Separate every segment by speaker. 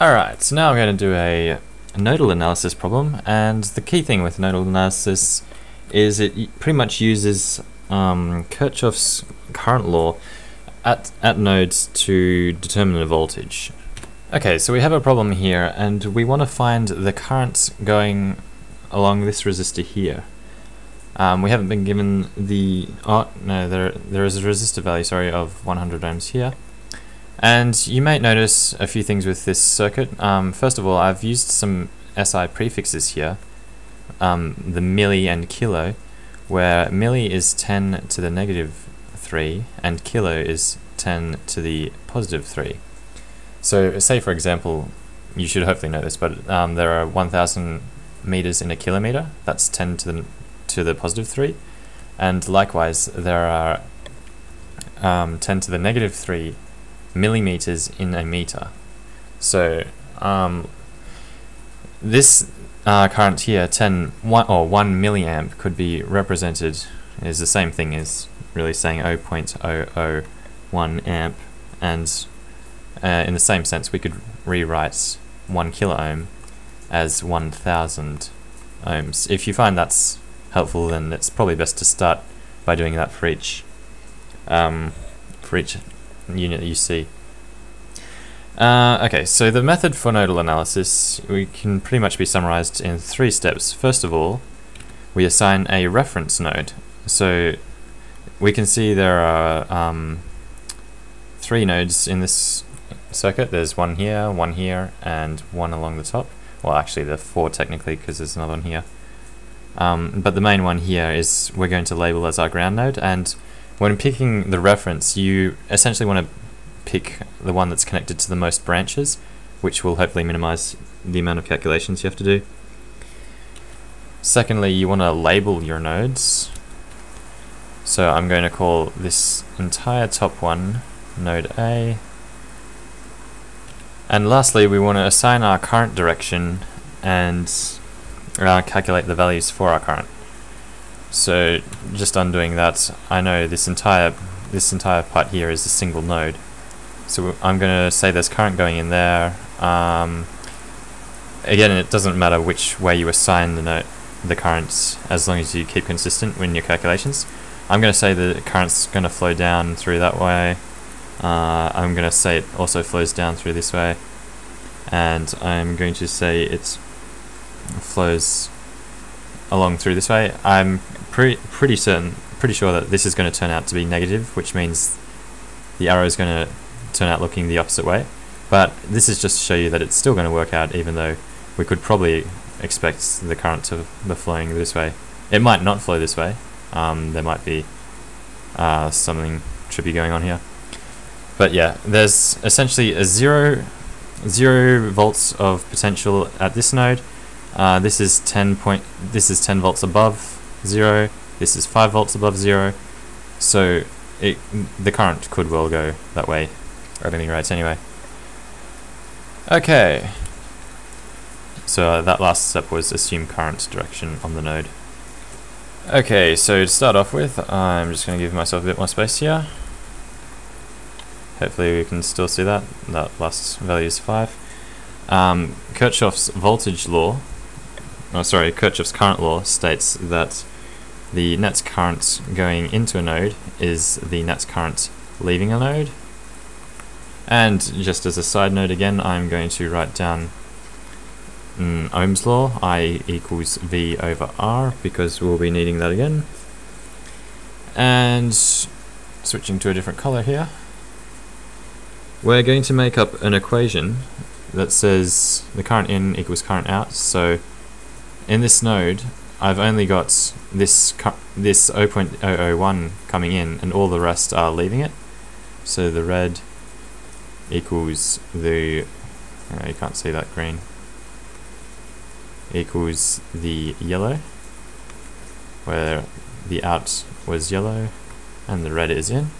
Speaker 1: Alright, so now I'm going to do a nodal analysis problem, and the key thing with nodal analysis is it pretty much uses Kirchhoff's current law at nodes to determine a voltage. Okay, so we have a problem here, and we want to find the current going along this resistor here. We haven't been given the... oh, no, there is a resistor value, sorry, of 100 ohms here. And you might notice a few things with this circuit. First of all, I've used some SI prefixes here, the milli and kilo, where milli is 10 to the negative 3 and kilo is 10 to the positive 3. So say for example, you should hopefully know this, but there are 1000 meters in a kilometer, that's 10 to the positive 3, and likewise there are 10 to the negative 3 millimeters in a meter. So this current here, 1 milliamp, could be represented is the same thing as really saying 0.001 amp, and in the same sense we could rewrite 1 kilo ohm as 1000 ohms. If you find that's helpful, then it's probably best to start by doing that for each unit you see. Okay, so the method for nodal analysis can pretty much be summarized in 3 steps. First of all, we assign a reference node. So we can see there are 3 nodes in this circuit. There's one here, and one along the top. Well, actually there are 4 technically, because there's another one here. But the main one here is we're going to label as our ground node, and when picking the reference, you essentially want to pick the one that's connected to the most branches, which will hopefully minimize the amount of calculations you have to do. Secondly, you want to label your nodes. So I'm going to call this entire top one node A. And lastly, we want to assign our current direction and calculate the values for our current. So just undoing that, I know this entire part here is a single node. So I'm going to say there's current going in there. Again, it doesn't matter which way you assign the currents, as long as you keep consistent in your calculations. I'm going to say the current's going to flow down through that way. I'm going to say it also flows down through this way, and I'm going to say it flows along through this way. I'm pretty sure that this is going to turn out to be negative, which means the arrow is going to turn out looking the opposite way. But this is just to show you that it's still going to work out, even though we could probably expect the current to be flowing this way. It might not flow this way. There might be something trippy going on here. But yeah, there's essentially a 0 volts of potential at this node. This is 10 volts above 0. This is 5 volts above 0. So the current could well go that way at any rate anyway. Okay. So that last step was assume current direction on the node. Okay, so to start off with, I'm just going to give myself a bit more space here. Hopefully we can still see that. That last value is 5. Kirchhoff's voltage law, Kirchhoff's current law states that the net current going into a node is the net current leaving a node. And just as a side note again, I'm going to write down Ohm's law, I equals V over R, because we'll be needing that again. And switching to a different color here, we're going to make up an equation that says the current in equals current out. So in this node, I've only got this 0.001 coming in, and all the rest are leaving it. So the red equals the, you can't see that green, equals the yellow, where the out was yellow and the red is in.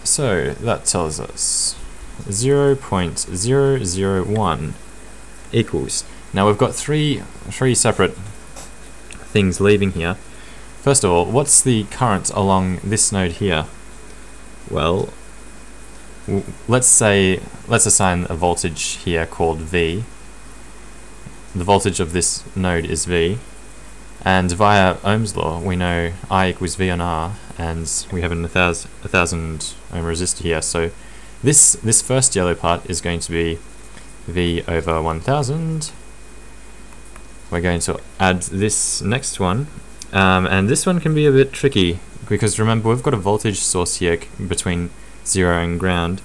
Speaker 1: So that tells us 0.001 equals. Now we've got three separate things leaving here. First of all, what's the current along this node here? Well, let's assign a voltage here called V. The voltage of this node is V, and via Ohm's law we know I equals V on R, and we have a 1000 ohm resistor here, so this first yellow part is going to be V over 1000. We're going to add this next one, and this one can be a bit tricky because remember we've got a voltage source here between 0 and ground.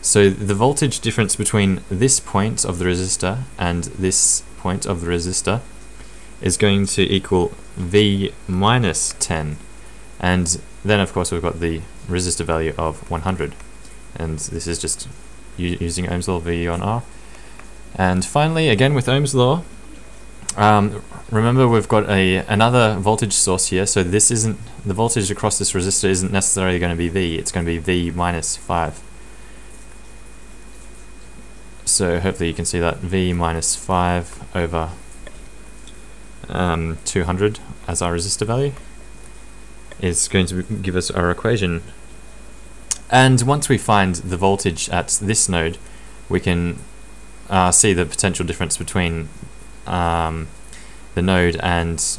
Speaker 1: So the voltage difference between this point of the resistor and this point of the resistor is going to equal V minus 10, and then of course we've got the resistor value of 100, and this is just using Ohm's law, V on R. And finally, again with Ohm's law, remember we've got another voltage source here, so this isn't, the voltage across this resistor isn't necessarily going to be V, it's going to be V minus 5. So hopefully you can see that V minus 5 over 200 as our resistor value is going to give us our equation. And once we find the voltage at this node, we can see the potential difference between the node and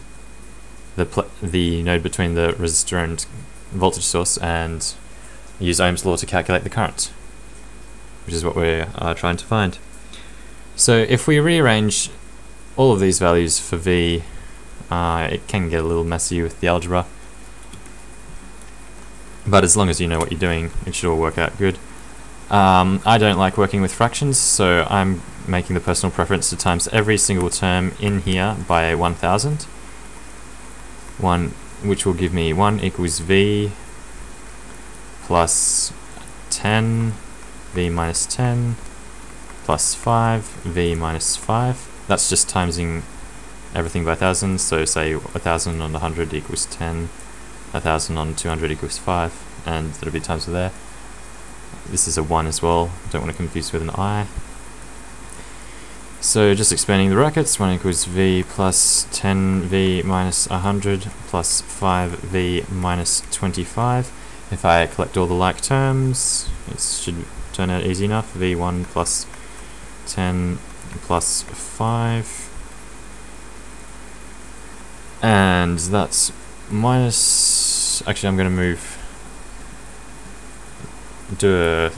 Speaker 1: the node between the resistor and voltage source, and use Ohm's law to calculate the current, which is what we're trying to find. So if we rearrange all of these values for V, it can get a little messy with the algebra, but as long as you know what you're doing, it should all work out good. I don't like working with fractions, so I'm making the personal preference to times every single term in here by 1000, which will give me 1 equals V plus 10, V minus 10, plus 5, V minus 5. That's just timesing everything by 1000, so say 1000 on 100 equals 10, 1000 on 200 equals 5, and that'll be times with there. This is a 1 as well, don't want to confuse with an I. So just expanding the brackets, 1 equals V plus 10V minus 100 plus 5V minus 25. If I collect all the like terms, it should turn out easy enough. V1 plus 10 plus 5. And that's minus... Actually, I'm going to do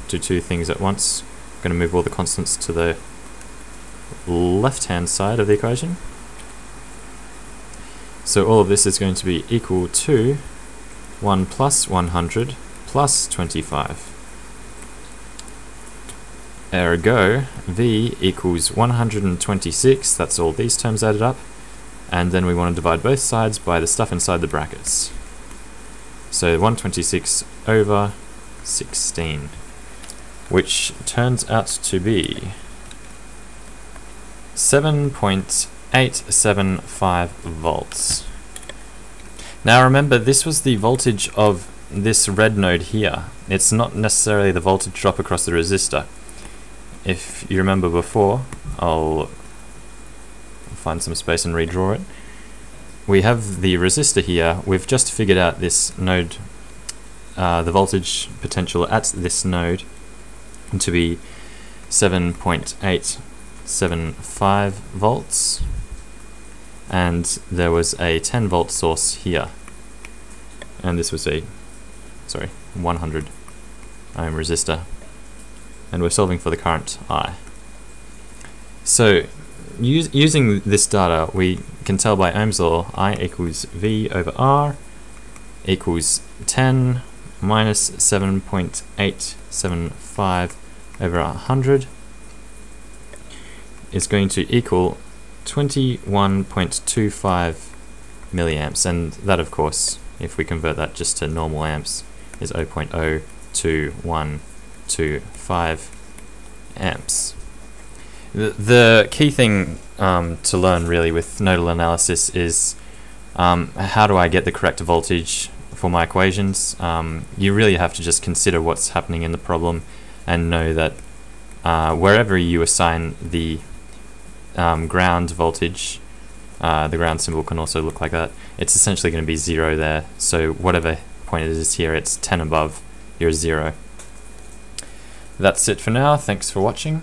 Speaker 1: two things at once. I'm going to move all the constants to the left-hand side of the equation. So all of this is going to be equal to 1 plus 100 plus 25. Ergo, V equals 126, that's all these terms added up, and then we want to divide both sides by the stuff inside the brackets. So 126 over 16, which turns out to be 7.875 volts. Now remember, this was the voltage of this red node here. It's not necessarily the voltage drop across the resistor. If you remember before, I'll find some space and redraw it. We have the resistor here. We've just figured out this node, the voltage potential at this node to be 7.875 volts, and there was a 10 volt source here, and this was a 100 ohm resistor, and we're solving for the current I. So using this data, we can tell by Ohm's law I equals V over R equals 10 minus 7.875 over 100 is going to equal 21.25 milliamps, and that, of course, if we convert that just to normal amps, is 0.02125 amps. The key thing to learn really with nodal analysis is how do I get the correct voltage for my equations. You really have to just consider what's happening in the problem and know that wherever you assign the ground voltage, the ground symbol can also look like that, it's essentially going to be 0 there, so whatever point it is here, it's 10 above your 0. That's it for now. Thanks for watching.